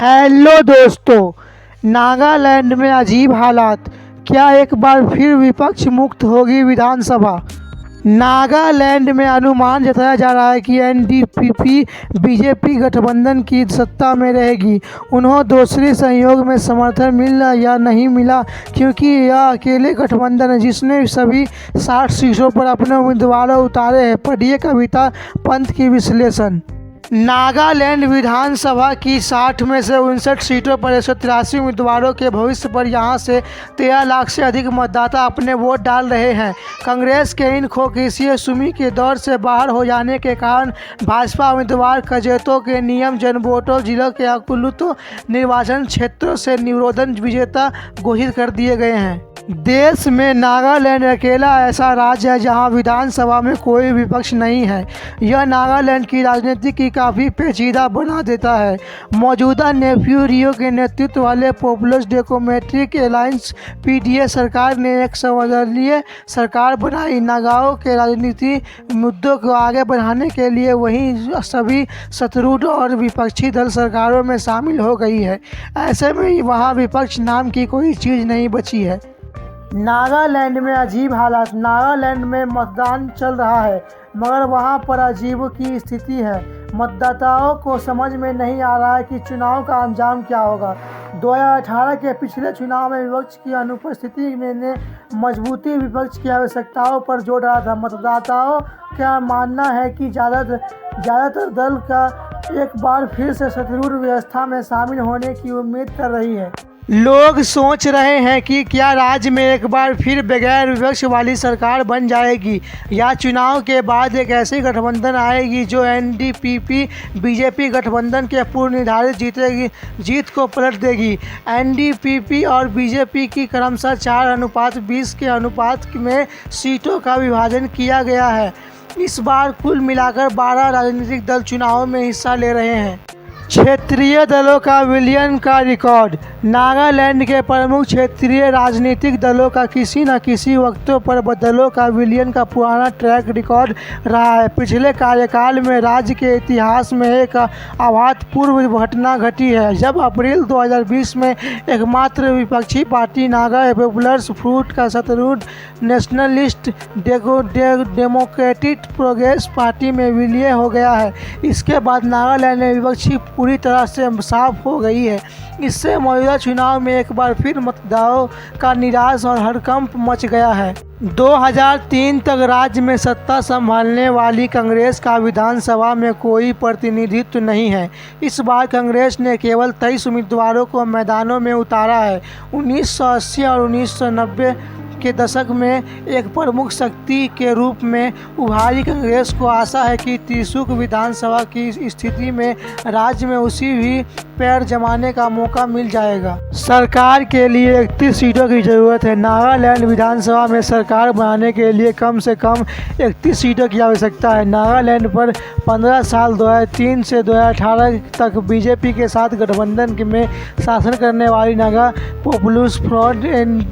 Hello दोस्तों। नागालैंड में अजीब हालात, क्या एक बार फिर विपक्ष मुक्त होगी विधानसभा? नागालैंड में अनुमान जताया जा रहा है कि एनडीपीपी बीजेपी गठबंधन की सत्ता में रहेगी। उन्हें दूसरे सहयोग में समर्थन मिला या नहीं मिला, क्योंकि यह अकेले गठबंधन है जिसने सभी 60 सीटों पर अपने उम्मीदवार उतारे हैं। पढ़िए कविता पंत की विश्लेषण। नागालैंड विधानसभा की 60 में से 59 सीटों पर 183 उम्मीदवारों के भविष्य पर यहां से 13 लाख से अधिक मतदाता अपने वोट डाल रहे हैं। कांग्रेस के इन खोखीसी सुमी के दौर से बाहर हो जाने के कारण भाजपा उम्मीदवार कजेतो के नियम जनवोटो जिलों के अकुलुतो निर्वाचन क्षेत्रों से निर्विरोध विजेता घोषित कर दिए गए हैं। देश में नागालैंड अकेला ऐसा राज्य है जहां विधानसभा में कोई विपक्ष नहीं है। यह नागालैंड की राजनीति की काफ़ी पेचीदा बना देता है। मौजूदा नेफ्यू रियो के नेतृत्व वाले पॉपुलर डेमोक्रेटिक अलायंस पीडीए सरकार ने एक सर्वदलीय सरकार बनाई। नागाओं के राजनीतिक मुद्दों को आगे बढ़ाने के लिए वहीं सभी शत्रुघ्न और विपक्षी दल सरकारों में शामिल हो गई है। ऐसे में वहां विपक्ष नाम की कोई चीज़ नहीं बची है। नागालैंड में अजीब हालात। नागालैंड में मतदान चल रहा है, मगर वहां पर अजीब की स्थिति है। मतदाताओं को समझ में नहीं आ रहा है कि चुनाव का अंजाम क्या होगा। 2018 के पिछले चुनाव में विपक्ष की अनुपस्थिति ने मजबूती विपक्ष की आवश्यकताओं पर जोर डाला था। मतदाताओं का मानना है कि ज़्यादातर दल का एक बार फिर से शत्रुघ्न व्यवस्था में शामिल होने की उम्मीद कर रही है। लोग सोच रहे हैं कि क्या राज्य में एक बार फिर बगैर विपक्ष वाली सरकार बन जाएगी, या चुनाव के बाद एक ऐसी गठबंधन आएगी जो एनडीपीपी बीजेपी गठबंधन के पूर्व निर्धारित जीत को पलट देगी। एनडीपीपी और बीजेपी की क्रमशः 4:20 के अनुपात में सीटों का विभाजन किया गया है। इस बार कुल मिलाकर 12 राजनीतिक दल चुनाव में हिस्सा ले रहे हैं। क्षेत्रीय दलों का विलयन का रिकॉर्ड। नागालैंड के प्रमुख क्षेत्रीय राजनीतिक दलों का किसी न किसी वक्तों पर दलों का विलयन का पुराना ट्रैक रिकॉर्ड रहा है। पिछले कार्यकाल में राज्य के इतिहास में एक अभूतपूर्व घटना घटी है, जब अप्रैल 2020 में एकमात्र विपक्षी पार्टी नागा पीपुल्स फ्रंट का शत्रुघ्न नेशनलिस्ट डेमोक्रेटिक प्रोग्रेस पार्टी में विलय हो गया है। इसके बाद नागालैंड में विपक्षी पूरी तरह से साफ हो गई है। इससे मौजूदा चुनाव में एक बार फिर मतदाताओं का निराश और हड़कंप मच गया है। 2003 तक राज्य में सत्ता संभालने वाली कांग्रेस का विधानसभा में कोई प्रतिनिधित्व नहीं है। इस बार कांग्रेस ने केवल 23 उम्मीदवारों को मैदानों में उतारा है। 1980 और 1990 के दशक में एक प्रमुख शक्ति के रूप में उभारी कांग्रेस को आशा है कि त्रिशूल विधानसभा की स्थिति में राज्य में उसी भी पैर जमाने का मौका मिल जाएगा। सरकार के लिए 31 सीटों की जरूरत है। नागालैंड विधानसभा में सरकार बनाने के लिए कम से कम 31 सीटों की आवश्यकता है। नागालैंड पर 15 साल 2003 से 2018 तक बीजेपी के साथ गठबंधन में शासन करने वाली नागा पीपुल्स फ्रंट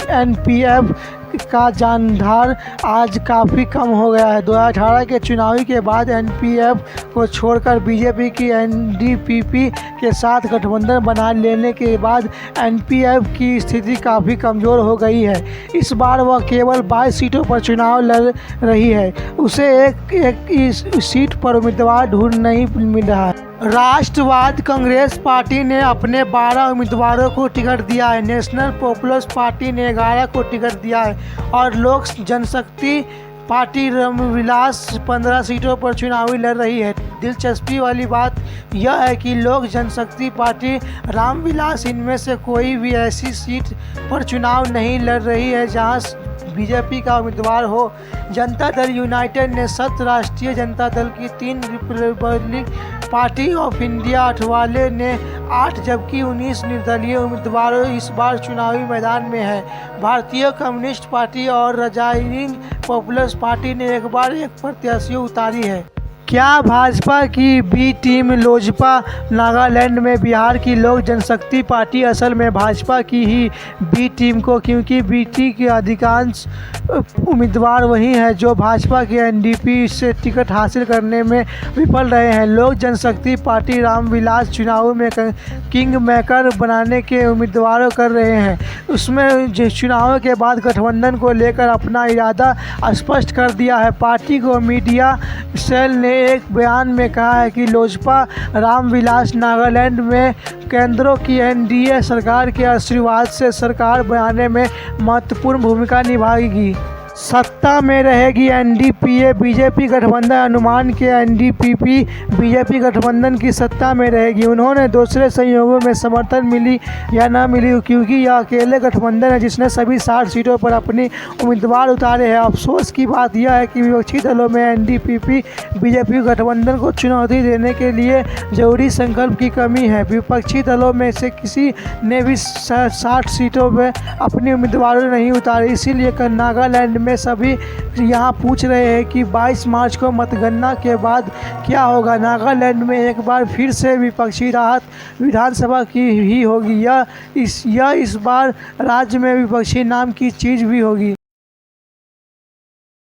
एनपीएफ का जानदार आज काफ़ी कम हो गया है। 2018 के चुनाव के बाद एनपीएफ को छोड़कर बीजेपी की एनडीपीपी के साथ गठबंधन बना लेने के बाद एनपीएफ की स्थिति काफ़ी कमज़ोर हो गई है। इस बार वह केवल 22 सीटों पर चुनाव लड़ रही है। उसे एक सीट पर उम्मीदवार ढूंढ नहीं मिल रहा है। राष्ट्रवादी कांग्रेस पार्टी ने अपने 12 उम्मीदवारों को टिकट दिया है। नेशनल पीपुल्स पार्टी ने 11 को टिकट दिया है और लोक जनशक्ति पार्टी रामविलास 15 सीटों पर चुनावी लड़ रही है। दिलचस्पी वाली बात यह है कि लोक जनशक्ति पार्टी रामविलास इनमें से कोई भी ऐसी सीट पर चुनाव नहीं लड़ रही है जहां बीजेपी का उम्मीदवार हो। जनता दल यूनाइटेड ने 7 राष्ट्रीय जनता दल की 3 रिपब्लिक पार्टी ऑफ इंडिया अठवाले ने 8 जबकि 19 निर्दलीय उम्मीदवारों इस बार चुनावी मैदान में है। भारतीय कम्युनिस्ट पार्टी और रजाइंग पीपुल्स पार्टी ने एक बार एक प्रत्याशी उतारी है। क्या भाजपा की बी टीम लोजपा नागालैंड में बिहार की लोक जनशक्ति पार्टी असल में भाजपा की ही बी टीम को, क्योंकि बीटी के अधिकांश उम्मीदवार वही हैं जो भाजपा के एनडीपी से टिकट हासिल करने में विफल रहे हैं। लोक जनशक्ति पार्टी रामविलास चुनाव में किंग मेकर बनाने के उम्मीदवार कर रहे हैं। उसमें चुनाव के बाद गठबंधन को लेकर अपना इरादा स्पष्ट कर दिया है। पार्टी को मीडिया सेल ने एक बयान में कहा है कि लोजपा रामविलास नागालैंड में केंद्रों की एनडीए सरकार के आशीर्वाद से सरकार बनाने में महत्वपूर्ण भूमिका निभाएगी। सत्ता में रहेगी एनडीपीए बीजेपी गठबंधन। अनुमान के एनडीपीपी बीजेपी गठबंधन की सत्ता में रहेगी। उन्होंने दूसरे संयोगों में समर्थन मिली या न मिली, क्योंकि यह अकेले गठबंधन है जिसने सभी 60 सीटों पर अपने उम्मीदवार उतारे हैं। अफसोस की बात यह है कि विपक्षी दलों में एनडीपीपी बीजेपी गठबंधन को चुनौती देने के लिए जरूरी संकल्प की कमी है। विपक्षी दलों में से किसी ने भी 60 सीटों में अपने उम्मीदवार नहीं उतारे। इसीलिए नागालैंड में सभी यहाँ पूछ रहे हैं कि 22 मार्च को मतगणना के बाद क्या होगा। नागालैंड में एक बार फिर से विपक्षी राहत विधानसभा की ही होगी या इस बार राज्य में विपक्षी नाम की चीज़ भी होगी।